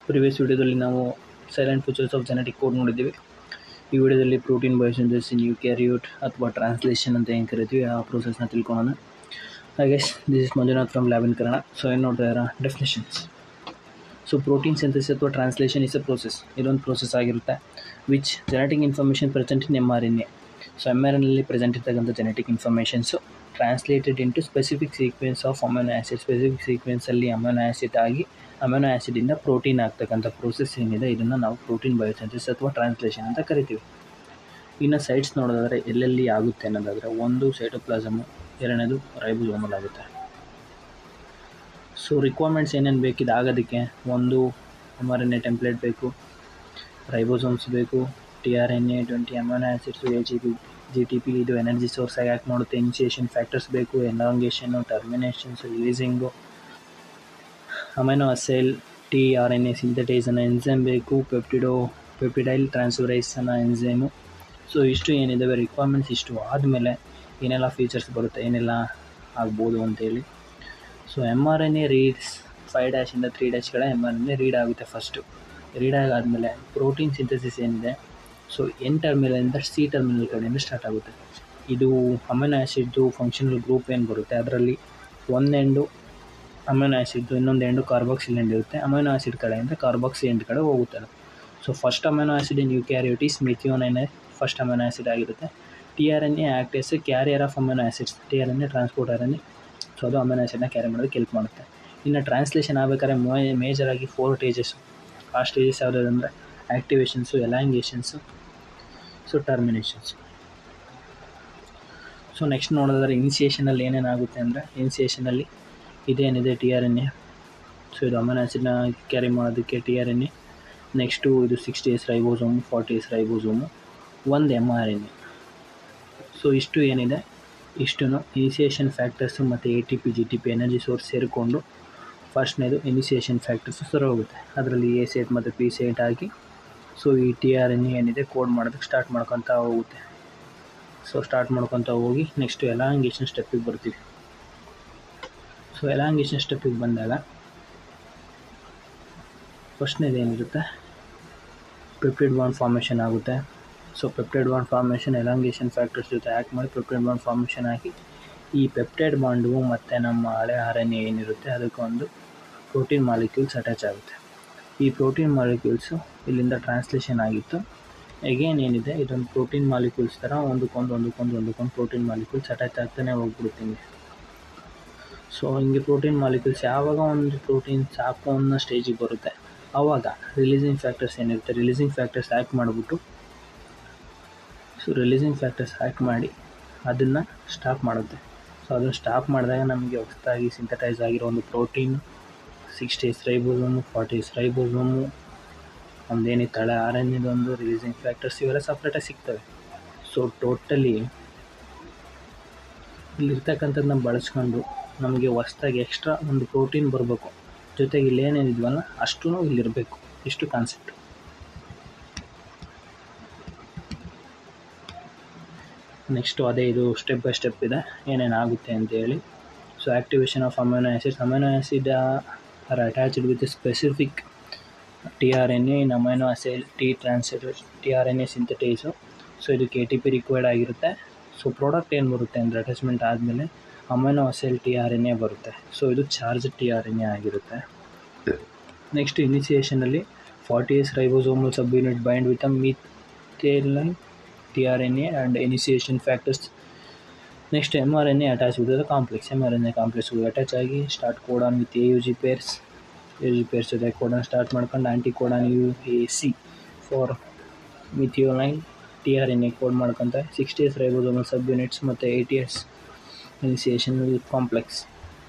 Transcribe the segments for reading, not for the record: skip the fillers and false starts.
Previous ವಿಡಿಯೋದಲ್ಲಿ ನಾವು silent features of genetic code ನೋಡಿದ್ದೀವಿ. ಈ ವಿಡಿಯೋದಲ್ಲಿ ಪ್ರೋಟೀನ್ ಬಯೋಸಿಂಥೆಸಿಸ್ ಇನ್ ಯೂಕ್ಯಾರಿಯೋಟ್ ಅಥವಾ ಟ್ರಾನ್ಸ್ಲೇಷನ್ ಅಂತ ಏನು ಕರಿತೀವಿ ಆ ಪ್ರೋಸೆಸ್ನ ತಿಳ್ಕೊಳ್ಳೋಣ. I guess this is Manjunath from lab in Kannada. So ಏನು ನೋಡ್ತಾ ಇರೋ ಡೆಫಿನೇಷನ್ಸ್. ಸೊ ಪ್ರೋಟೀನ್ ಸಿಂಥೆಸಿಸ್ ಅಥವಾ ಟ್ರಾನ್ಸ್ಲೇಷನ್ ಇಸ್ ಅ ಪ್ರೋಸೆಸ್. ಇದೊಂದು ಪ್ರೋಸೆಸ್ ಆಗಿರುತ್ತೆ which genetic information present in mRNA. So mRNA present ಇರ್ತಕ್ಕಂಥ genetic informations translated into specific sequence of amino acid. Specific ಸೀಕ್ವೆನ್ಸಲ್ಲಿ amino acid ಆಗಿ amino ಆ್ಯಸಿಡಿಂದ protein ಆಗ್ತಕ್ಕಂಥ process ಏನಿದೆ ಇದನ್ನು ನಾವು ಪ್ರೋಟೀನ್ ಬಯೋಸಿಂಥೆಸಿಸ್ ಅಥವಾ ಟ್ರಾನ್ಸ್ಲೇಷನ್ ಅಂತ ಕರಿತೀವಿ. ಇನ್ನು ಸೈಟ್ಸ್ ನೋಡೋದಾದರೆ ಎಲ್ಲೆಲ್ಲಿ ಆಗುತ್ತೆ ಅನ್ನೋದಾದರೆ, ಒಂದು ಸೈಟೋಪ್ಲಾಸಮು, ಎರಡನೇದು ರೈಬೋಸೋಮಲ್ ಆಗುತ್ತೆ. ಸೊ ರಿಕ್ವೈರ್ಮೆಂಟ್ಸ್ ಏನೇನು ಬೇಕಿದೆ ಆಗೋದಕ್ಕೆ, ಒಂದು mRNA ಟೆಂಪ್ಲೇಟ್ ಬೇಕು, ರೈಬೋಸೋಮ್ಸ್ ಬೇಕು, tRNA 20 amino acids, AGP GTP ಇದು ಎನರ್ಜಿ ಸೋರ್ಸ್ ಆಗಿ ಆ್ಯಕ್ಟ್ ಮಾಡುತ್ತೆ, ಇನಿಷಿಯೇಷನ್ ಫ್ಯಾಕ್ಟರ್ಸ್ ಬೇಕು, ಎಲಾಂಗೇಷನ್ನು, ಟರ್ಮಿನೇಷನ್ಸು, ರಿಲೀಸಿಂಗು, ಅಮೈನೋ ಅಸೈಲ್ tRNA ಸಿಂಥಟೈಸ್ ಅನ್ನೋ ಎನ್ಸೈಮ್ ಬೇಕು, ಪೆಪ್ಟಿಡೈಲ್ ಟ್ರಾನ್ಸ್ಫರೈಸ್ ಅನ್ನೋ ಎನ್ಸೈಮು. ಸೊ ಇಷ್ಟು ಏನಿದ್ದಾವೆ ರಿಕ್ವೈರ್ಮೆಂಟ್ಸ್. ಇಷ್ಟು ಆದಮೇಲೆ ಏನೆಲ್ಲ ಫೀಚರ್ಸ್ ಬರುತ್ತೆ, ಏನೆಲ್ಲ ಆಗ್ಬೋದು ಅಂತೇಳಿ. ಸೊ mRNA ರೀಡ್ಸ್ 5' ಇಂದ 3' mRNA ರೀಡ್ ಆಗುತ್ತೆ. ಫಸ್ಟು ರೀಡ್ ಆಗಾದಮೇಲೆ ಪ್ರೋಟೀನ್ ಸಿಂಥೆಸಿಸ್ ಏನಿದೆ, ಸೊ N ಟರ್ಮಿನಲಿಂದ C ಟರ್ಮಿನಲ್ ಕಡೆಯಿಂದ ಸ್ಟಾರ್ಟ್ ಆಗುತ್ತೆ. ಇದು ಅಮೈನೋ ಆ್ಯಸಿಡ್ದು ಫಂಕ್ಷನಲ್ ಗ್ರೂಪ್ ಏನು ಬರುತ್ತೆ ಅದರಲ್ಲಿ ಒಂದು ಎಂಡು ಅಮೈನೋ ಆ್ಯಸಿಡ್ದು, ಇನ್ನೊಂದು ಎಂಡು ಕಾರ್ಬಾಕ್ಸಿಲ್ ಎಂಡ್ ಇರುತ್ತೆ. ಅಮೈನೋ ಆ್ಯಸಿಡ್ ಕಡೆಯಿಂದ ಕಾರ್ಬಾಕ್ಸಿ ಎಂಡ್ ಕಡೆ ಹೋಗುತ್ತೆ. So first amino acid in eukaryotes methionine first amino acid ಆಗಿರುತ್ತೆ. tRNA act as carrier of amino acids. tRNA transport RNA, so ಅದು ಅಮೈನೋ ಆ್ಯಸಿಡ್ನ carry ಮಾಡೋದಕ್ಕೆ ಹೆಲ್ಪ್ ಮಾಡುತ್ತೆ. ಇನ್ನು ಟ್ರಾನ್ಸ್ಲೇಷನ್ ಆಗಬೇಕಾದ್ರೆ ಮೇಜರಾಗಿ 4 ಸ್ಟೇಜಸ್ಸು. ಆ ಸ್ಟೇಜಸ್ ಯಾವುದಾದಂದರೆ activations, elongations, so terminations. So next ನೋಡೋದಾದ್ರೆ ಇನಿಷಿಯೇಷನಲ್ಲಿ ಏನೇನಾಗುತ್ತೆ ಅಂದರೆ, ಇನಿಷಿಯೇಷನಲ್ಲಿ ಇದೇನಿದೆ tRNA, ಸೊ ಇದು ಅಮೈನೋ ಆ್ಯಸಿಡ್ನ ಕ್ಯಾರಿ ಮಾಡೋದಕ್ಕೆ tRNA. ನೆಕ್ಸ್ಟು ಇದು 60S ರೈಬೋಸೋಮು, 40S ರೈಬೋಸೋಮು, ಒಂದು mRNA. ಸೊ ಇಷ್ಟು ಏನಿದೆ ಇಷ್ಟು ಇನಿಷಿಯೇಷನ್ ಫ್ಯಾಕ್ಟರ್ಸು ಮತ್ತು ATP GTP ಎನರ್ಜಿ ಸೋರ್ಸ್ ಸೇರಿಕೊಂಡು ಫಸ್ಟ್ನೇದು ಇನಿಷಿಯೇಷನ್ ಫ್ಯಾಕ್ಟರ್ಸು ಸರಿ ಹೋಗುತ್ತೆ. ಅದರಲ್ಲಿ A ಸೈಟ್ ಮತ್ತು P ಸೈಟ್ ಆಗಿ ಸೊ ಈ tRNA ಏನಿದೆ ಕೋಡ್ ಮಾಡೋದಕ್ಕೆ ಸ್ಟಾರ್ಟ್ ಮಾಡ್ಕೊತಾ ಹೋಗುತ್ತೆ. ಸೊ ಸ್ಟಾರ್ಟ್ ಮಾಡ್ಕೊತಾ ಹೋಗಿ ನೆಕ್ಸ್ಟು ಎಲಾಂಗೇಷನ್ ಸ್ಟೆಪ್ಪಿಗೆ ಬರ್ತೀವಿ. ಸೊ ಎಲಾಂಗೇಷನ್ ಸ್ಟೆಪ್ಪಿಗೆ ಬಂದಾಗ ಫಸ್ಟ್ನೇದು ಏನಿರುತ್ತೆ ಪೆಪ್ಟೈಡ್ ಬಾಂಡ್ ಫಾರ್ಮೇಷನ್ ಆಗುತ್ತೆ. So peptide bond formation elongation factors ಜೊತೆ ಆ್ಯಕ್ಟ್ ಮಾಡಿ ಪೆಪ್ಟೈಡ್ ಬಾಂಡ್ ಫಾರ್ಮೇಷನ್ ಆಗಿ ಈ ಪೆಪ್ಟೈಡ್ ಬಾಂಡು ಮತ್ತು ನಮ್ಮ ಹಳೆ RNA ಏನಿರುತ್ತೆ ಅದಕ್ಕೊಂದು ಪ್ರೋಟೀನ್ ಮಾಲಿಕ್ಯೂಲ್ಸ್ ಅಟ್ಯಾಚ್ ಆಗುತ್ತೆ. ಈ ಪ್ರೋಟೀನ್ ಮಾಲಿಕ್ಯೂಲ್ಸು ಇಲ್ಲಿಂದ ಟ್ರಾನ್ಸ್ಲೇಷನ್ ಆಗಿತ್ತು. ಎಗೇನ್ ಏನಿದೆ ಇದೊಂದು ಪ್ರೋಟೀನ್ ಮಾಲಿಕ್ಯೂಲ್ಸ್ ಥರ ಒಂದಕ್ಕೊಂದು ಪ್ರೋಟೀನ್ ಮಾಲಿಕ್ಯೂಲ್ಸ್ ಅಟ್ಯಾಚ್ ಆಗ್ತಾನೆ ಹೋಗ್ಬಿಡುತ್ತೆ. ಸೊ ಹಿಂಗೆ ಪ್ರೋಟೀನ್ ಮಾಲಿಕ್ಯೂಲ್ಸ್ ಯಾವಾಗ ಒಂದು ಪ್ರೋಟೀನ್ ಸಾಕು ಅನ್ನೋ ಸ್ಟೇಜಿಗೆ ಬರುತ್ತೆ ಆವಾಗ ರಿಲೀಸಿಂಗ್ ಫ್ಯಾಕ್ಟರ್ಸ್ ಏನಿರುತ್ತೆ, ರಿಲೀಸಿಂಗ್ ಫ್ಯಾಕ್ಟರ್ಸ್ ಆ್ಯಕ್ಟ್ ಮಾಡಿಬಿಟ್ಟು ಸೊ ರಿಲೀಸಿಂಗ್ ಫ್ಯಾಕ್ಟರ್ಸ್ ಆ್ಯಕ್ಟ್ ಮಾಡಿ ಅದನ್ನು ಸ್ಟಾಪ್ ಮಾಡುತ್ತೆ. ಸೊ ಅದನ್ನು ಸ್ಟಾಪ್ ಮಾಡಿದಾಗ ನಮಗೆ ಹೊಸದಾಗಿ ಸಿಂಥಟೈಸ್ ಆಗಿರೋ ಒಂದು ಪ್ರೋಟೀನ್ 60S ರೈಬೋಸೋಮು, 40S ರೈಬೋಸೋಮು, ಒಂದೇನಿತ್ತು ಹಳೆ RNAದೊಂದು ರಿಲೀಸಿಂಗ್ ಫ್ಯಾಕ್ಟರ್ಸ್ ಇವೆಲ್ಲ ಸಪ್ರೇಟಾಗಿ ಸಿಗ್ತವೆ. ಸೊ ಟೋಟಲಿ ಇಲ್ಲಿರ್ತಕ್ಕಂಥದ್ದನ್ನ ಬಳಸ್ಕೊಂಡು ನಮಗೆ ಹೊಸ್ದಾಗಿ ಎಕ್ಸ್ಟ್ರಾ ಒಂದು ಪ್ರೋಟೀನ್ ಬರಬೇಕು, ಜೊತೆಗೆ ಇಲ್ಲೇನೇನಿದ್ವಲ್ಲ ಅಷ್ಟೂ ಇಲ್ಲಿರಬೇಕು. ಇಷ್ಟು ಕಾನ್ಸೆಪ್ಟ್. ನೆಕ್ಸ್ಟು ಅದೇ ಇದು ಸ್ಟೆಪ್ ಬೈ ಸ್ಟೆಪ್ ಇದೆ ಏನೇನಾಗುತ್ತೆ ಅಂತೇಳಿ. So activation of amino acids. Amino acid are attached with specific tRNA in amino acid tRNA synthetase. So ಇದಕ್ಕೆ ATP ರಿಕ್ವೈರ್ಡ್ ಆಗಿರುತ್ತೆ. ಸೊ ಪ್ರಾಡಕ್ಟ್ ಏನು ಬರುತ್ತೆ ಅಂದರೆ ಅಟ್ಯಾಚ್ಮೆಂಟ್ ಆದಮೇಲೆ ಅಮೈನೋ ಆ್ಯಸಿಡ್ tRNA ಬರುತ್ತೆ. ಸೊ ಇದು ಚಾರ್ಜ್ tRNA ಆಗಿರುತ್ತೆ. ನೆಕ್ಸ್ಟ್ ಇನಿಷಿಯೇಷನಲ್ಲಿ 40S ribosomal sub unit bind with methyl tRNA and initiation factors. Next mRNA attached with the complex. mRNA complex attach ಆಗಿ start codon with AUG pairs. AUG pairs ಜೊತೆ codon start ಮಾಡ್ಕೊಂಡು anti codon UAC for methionine tRNA code ಮಾಡ್ಕೊತಾರೆ. 60S ribosomal sub units ಮತ್ತು 80S initiation complex.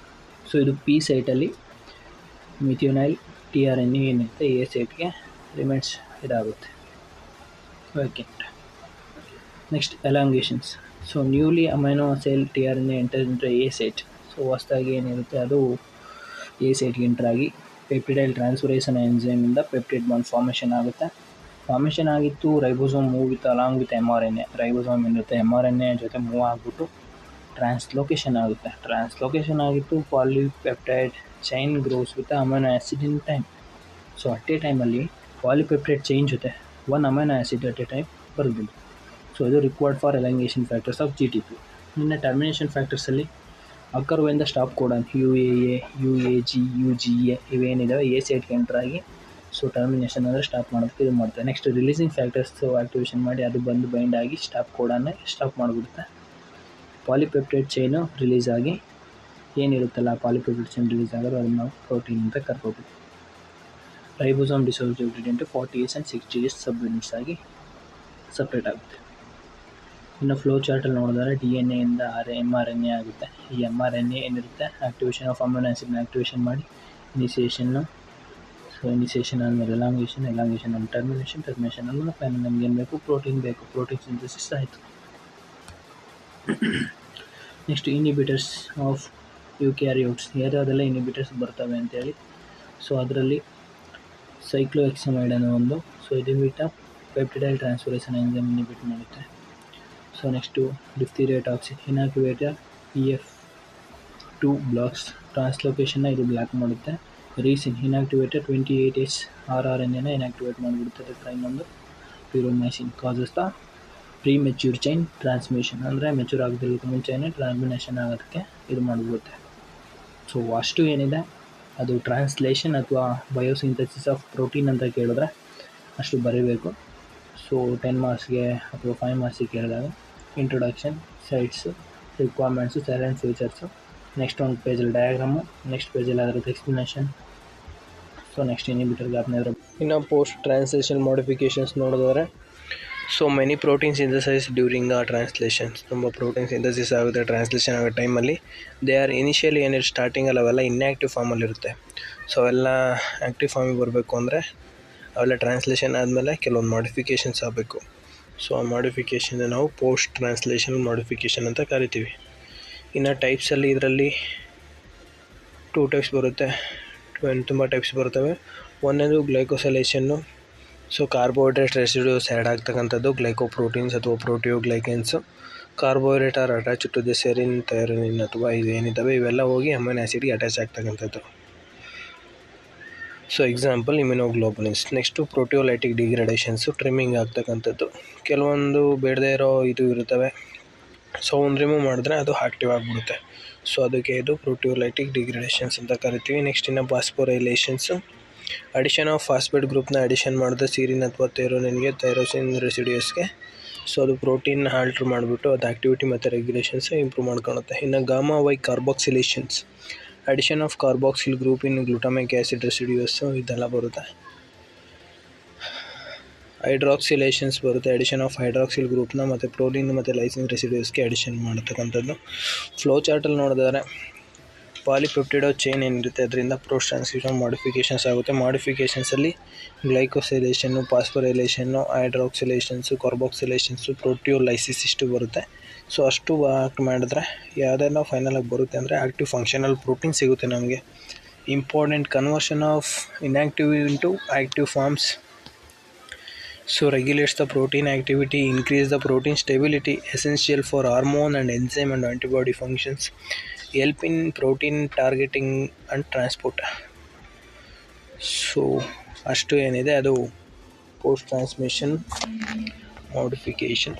So ಇದು P ಸೈಟಲ್ಲಿ methionyl tRNA ಏನಿರುತ್ತೆ A ಸೈಟ್ಗೆ remains ಇದಾಗುತ್ತೆ vacant. Next elongations. So newly amino acid tRNA enter into A site. So ಹೊಸದಾಗಿ ಏನಿರುತ್ತೆ ಅದು A ಸೈಟ್ಗೆ ಎಂಟರ್ ಆಗಿ ಪೆಪ್ಟಿಡೈಲ್ ಟ್ರಾನ್ಸ್ಫರೇಸ್ ಅನ್ನೋ ಎನ್ಸೈಮಿಂದ ಪೆಪ್ಟೈಡ್ ಬಾಂಡ್ ಫಾರ್ಮೇಷನ್ ಆಗುತ್ತೆ. ಫಾರ್ಮೇಷನ್ ಆಗಿತ್ತು ribosome move with along with mRNA. Ribosome ಏನಿರುತ್ತೆ mRNA ಜೊತೆ ಮೂವ್ ಆಗಿಬಿಟ್ಟು ಟ್ರಾನ್ಸ್ಲೊಕೇಶನ್ ಆಗುತ್ತೆ. ಟ್ರಾನ್ಸ್ಲೊಕೇಶನ್ ಆಗಿತ್ತು polypeptide chain grows with amino acid in time. So at a ಟೈಮಲ್ಲಿ ಪಾಲಿಪೆಪ್ಟೈಡ್ ಚೈನ್ ಜೊತೆ 1 amino acid at a time ಬರೋದಿಲ್ಲ. ಸೊ ಇದು required for elongation factors of GTP. ಇನ್ನು ಟರ್ಮಿನೇಷನ್ ಫ್ಯಾಕ್ಟರ್ಸಲ್ಲಿ occur when the stop codon UAA, UAG, UGA ಇವೇನಿದ್ದಾವೆ A ಸೈಟ್ಗೆ enter ಆಗಿ so termination ಅಂದರೆ ಸ್ಟಾಪ್ ಮಾಡೋದಕ್ಕೆ ಇದು ಮಾಡ್ತಾರೆ. ನೆಕ್ಸ್ಟ್ ರಿಲೀಸಿಂಗ್ ಫ್ಯಾಕ್ಟರ್ಸು ಆ್ಯಕ್ಟಿವೇಷನ್ ಮಾಡಿ ಅದು ಬಂದು ಬೈಂಡ್ ಆಗಿ ಸ್ಟಾಪ್ ಕೋಡನ್ನೇ ಸ್ಟಾಪ್ ಮಾಡಿಬಿಡುತ್ತೆ. ಪಾಲಿಪೆಪ್ಟೈಡ್ ಚೈನು ರಿಲೀಸ್ ಆಗಿ ಏನಿರುತ್ತಲ್ಲ ಪಾಲಿಪೆಪ್ಟೈಡ್ ಚೈನ್ ರಿಲೀಸ್ ಆಗೋದು ಅದನ್ನು ನಾವು ಪ್ರೋಟೀನ್ ಅಂತ ಕರ್ಕೋಬೋದು. Ribosome dissociated into 40S and 60S sub units ಆಗಿ ಸಪ್ರೇಟ್ ಆಗುತ್ತೆ. ಇನ್ನು ಫ್ಲೋ ಚಾರ್ಟಲ್ಲಿ ನೋಡಿದ್ರೆ DNA ಇಂದ mRNA ಆಗುತ್ತೆ. ಈ mRNA ಏನಿರುತ್ತೆ ಆ್ಯಕ್ಟಿವೇಷನ್ ಆಫ್ ಅಮೈನೋ ಆ್ಯಸಿಡ್ನ ಆ್ಯಕ್ಟಿವೇಷನ್ ಮಾಡಿ ಇನಿಷಿಯೇಷನ್ನು, ಸೊ ಇನಿಷಿಯೇಷನ್ ಆದಮೇಲೆ ಎಲಾಂಗೇಷನ್ ಆದಮೇಲೆ ಟರ್ಮಿನೇಷನ್ ಆದಮೇಲೆ ಫೈನಲ್ ನಮ್ಗೆ ಏನು ಬೇಕು, ಪ್ರೋಟೀನ್ ಬೇಕು. ಪ್ರೋಟೀನ್ ಸಿಂಥಸಿಸ್ ಆಯಿತು. ನೆಕ್ಸ್ಟ್ ಇನಿಬಿಟರ್ಸ್ ಆಫ್ ಯೂಕ್ಯಾರಿಯೋಟ್ಸ್ ಯಾವುದೆಲ್ಲ ಇನಿಬಿಟರ್ಸ್ ಬರ್ತವೆ ಅಂತೇಳಿ. ಸೊ ಅದರಲ್ಲಿ ಸೈಕ್ಲೋಹೆಕ್ಸಮೈಡ್ ಅನ್ನೋ ಒಂದು, ಸೊ ಇದು ಪೆಪ್ಟಿಡೈಲ್ ಟ್ರಾನ್ಸ್ಫರೇಷನ್ ಎಂಜೈಮ್ ಇನಿಬಿಟ್ ಮಾಡುತ್ತೆ. So next diphtheria toxin inactivator EF2 blocks ಟ್ರಾನ್ಸ್ಲೋಕೇಶನ್ನ ಇದು ಬ್ಲಾಕ್ ಮಾಡುತ್ತೆ. ರೀಸಿನ್ ಇನಾಕ್ಟಿವೇಟರ್ 28H RRNAನ ಇನಾಕ್ಟಿವೇಟ್ ಮಾಡಿಬಿಡುತ್ತೆ. ಅದಕ್ಕೆ ಇನ್ನೊಂದು puromycin causes the premature chain transmission, ಅಂದರೆ ಮೆಚ್ಯೂರ್ ಆಗೋದಕ್ಕೆ ಮುಂಚೆನೇ ಟ್ರಾನ್ಸ್ಮಿನೇಷನ್ ಆಗೋದಕ್ಕೆ ಇದು ಮಾಡಿಬಿಡುತ್ತೆ. ಸೊ ಅಷ್ಟು ಏನಿದೆ ಅದು ಟ್ರಾನ್ಸ್ಲೇಷನ್ ಅಥವಾ ಬಯೋಸಿಂಥಸಿಸ್ ಆಫ್ ಪ್ರೋಟೀನ್ ಅಂತ ಕೇಳಿದ್ರೆ ಅಷ್ಟು ಬರೀಬೇಕು. ಸೊ 10 ಮಾರ್ಕ್ಸ್ಗೆ ಅಥವಾ 5 ಮಾರ್ಕ್ಸಿಗೆ ಕೇಳಿದಾಗ introduction, sites, requirements, silent features, next ಒಂದು ಪೇಜಲ್ಲಿ ಡಯಾಗ್ರಾಮು, ನೆಕ್ಸ್ಟ್ ಪೇಜಲ್ಲಿ ಅದರದ್ದು ಎಕ್ಸ್ಪ್ಲನೇಷನ್. ಸೊ ನೆಕ್ಸ್ಟ್ ಇನಿಬಿಟರ್ ಗ್ಯಾಪ್ನ ಇನ್ನು ಪೋಸ್ಟ್ ಟ್ರಾನ್ಸ್ಲೇಷನ್ ಮಾಡಿಫಿಕೇಷನ್ಸ್ ನೋಡಿದ್ರೆ, so many protein synthesise during the translations, ತುಂಬ ಪ್ರೋಟೀನ್ ಸಿಂಥಸಿಸ್ ಆಗುತ್ತೆ ಟ್ರಾನ್ಸ್ಲೇಷನ್ ಆಗೋ ಟೈಮಲ್ಲಿ. ದೇ ಆರ್ ಇನಿಷಿಯಲಿ ಏನಿರುತ್ತೆ ಸ್ಟಾರ್ಟಿಂಗಲ್ಲಿ ಅವೆಲ್ಲ ಇನ್ಆ್ಯಕ್ಟಿವ್ ಫಾರ್ಮಲ್ಲಿರುತ್ತೆ. ಸೊ ಅವೆಲ್ಲ ಆ್ಯಕ್ಟಿವ್ ಫಾರ್ಮಿಗೆ ಬರಬೇಕು ಅಂದರೆ ಅವೆಲ್ಲ ಟ್ರಾನ್ಸ್ಲೇಷನ್ ಆದಮೇಲೆ ಕೆಲವೊಂದು ಮಾಡಿಫಿಕೇಷನ್ಸ್ ಆಗಬೇಕು. ಸೊ ಆ ಮಾಡಿಫಿಕೇಷನ್ನ ನಾವು ಪೋಸ್ಟ್ ಟ್ರಾನ್ಸ್ಲೇಷನ್ ಮಾಡಿಫಿಕೇಷನ್ ಅಂತ ಕರಿತೀವಿ. ಇನ್ನು ಟೈಪ್ಸಲ್ಲಿ ಇದರಲ್ಲಿ 2 ಟೈಪ್ಸ್ ಬರುತ್ತೆ, ತುಂಬ ಟೈಪ್ಸ್ ಬರ್ತವೆ. ಒಂದನೇದು glycosylation, so carbohydrate residues add ಆಗ್ತಕ್ಕಂಥದ್ದು ಗ್ಲೈಕೋಪ್ರೋಟೀನ್ಸ್ ಅಥವಾ proteoglycans. Carbohydrate are attach to the serine, threonine ಅಥವಾ ಇವೇನಿದ್ದಾವೆ ಇವೆಲ್ಲ ಹೋಗಿ ಅಮೈನೋ ಆ್ಯಸಿಡ್ಗೆ ಅಟ್ಯಾಚ್ ಆಗ್ತಕ್ಕಂಥದ್ದು. So example immunoglobulins. Next proteolytic degradations, trimming ಆಗ್ತಕ್ಕಂಥದ್ದು. ಕೆಲವೊಂದು ಬೇಡದೇ ಇರೋ ಇದು ಇರುತ್ತವೆ, ಸೊ ಒಂದು ರಿಮೂವ್ ಮಾಡಿದ್ರೆ ಅದು ಆ್ಯಕ್ಟಿವ್ ಆಗಿಬಿಡುತ್ತೆ. ಸೊ ಅದಕ್ಕೆ ಇದು ಪ್ರೋಟಿಯೋಲೈಟಿಕ್ ಡಿಗ್ರೇಡೇಷನ್ಸ್ ಅಂತ ಕರಿತೀವಿ. ನೆಕ್ಸ್ಟ್ ಇನ್ನು ಫಾಸ್ಫೊರೈಲೇಷನ್ಸು, ಅಡಿಷನ್ ಆಫ್ ಫಾಸ್ಫೇಟ್ ಗ್ರೂಪ್ನ ಅಡಿಷನ್ ಮಾಡಿದ್ರೆ ಸೀರಿನ್ ಅಥವಾ ಥೈರೋನಿನ್ಗೆ, ಥೈರೋಸಿನ್ ರೆಸಿಡ್ಯೂಸ್ಗೆ. ಸೊ ಅದು ಪ್ರೋಟೀನ್ ಆಲ್ಟ್ರ್ ಮಾಡಿಬಿಟ್ಟು ಅದು ಆ್ಯಕ್ಟಿವಿಟಿ ಮತ್ತು ರೆಗ್ಯುಲೇಷನ್ಸ್ ಇಂಪ್ರೂವ್ ಮಾಡ್ಕೊಳುತ್ತೆ. ಇನ್ನು gamma Y carboxylations, addition of carboxyl group in glutamic acid residues ಇದೆಲ್ಲ ಬರುತ್ತೆ. ಹೈಡ್ರಾಕ್ಸಿಲೇಷನ್ಸ್ ಬರುತ್ತೆ, ಅಡಿಷನ್ ಆಫ್ ಹೈಡ್ರಾಕ್ಸಿಲ್ ಗ್ರೂಪ್ನ ಮತ್ತು ಪ್ರೋಲಿನ್ ಮತ್ತು ಲೈಸಿನ್ ರೆಸಿಡ್ಯೂಸ್ಗೆ ಅಡಿಷನ್ ಮಾಡತಕ್ಕಂಥದ್ದು. ಫ್ಲೋ ಚಾರ್ಟಲ್ಲಿ ನೋಡಿದ್ರೆ ಪಾಲಿಪೆಪ್ಟಿಡೋ ಚೈನ್ ಏನಿರುತ್ತೆ ಅದರಿಂದ ಪೋಸ್ಟ್ ಟ್ರಾನ್ಸ್ಕ್ರಿಪ್ಷನ್ ಮಾಡಿಫಿಕೇಷನ್ಸ್ ಆಗುತ್ತೆ. ಮಾಡಿಫಿಕೇಷನ್ಸಲ್ಲಿ ಗ್ಲೈಕೋಸೈಲೇಷನ್ನು, ಫಾಸ್ಫೊರೈಲೇಷನ್ನು, ಹೈಡ್ರಾಕ್ಸಿಲೇಷನ್ಸು, ಕಾರ್ಬಾಕ್ಸಿಲೇಷನ್ಸು, ಪ್ರೋಟಿಯೋಲೈಸಿಸ್ ಇಷ್ಟು ಬರುತ್ತೆ. ಸೊ ಅಷ್ಟು ಆ್ಯಕ್ಟ್ ಮಾಡಿದ್ರೆ ಯಾವುದೆಲ್ಲ ಫೈನಲಾಗಿ ಬರುತ್ತೆ ಅಂದರೆ ಆ್ಯಕ್ಟಿವ್ ಫಂಕ್ಷನಲ್ ಪ್ರೋಟೀನ್ ಸಿಗುತ್ತೆ ನಮಗೆ. Important conversion of inactive into active forms. So regulates the protein activity, increase the protein stability, essential for hormone and enzyme and antibody functions, help in protein targeting and transport. So ಅಷ್ಟು ಏನಿದೆ ಅದು post transmission modification.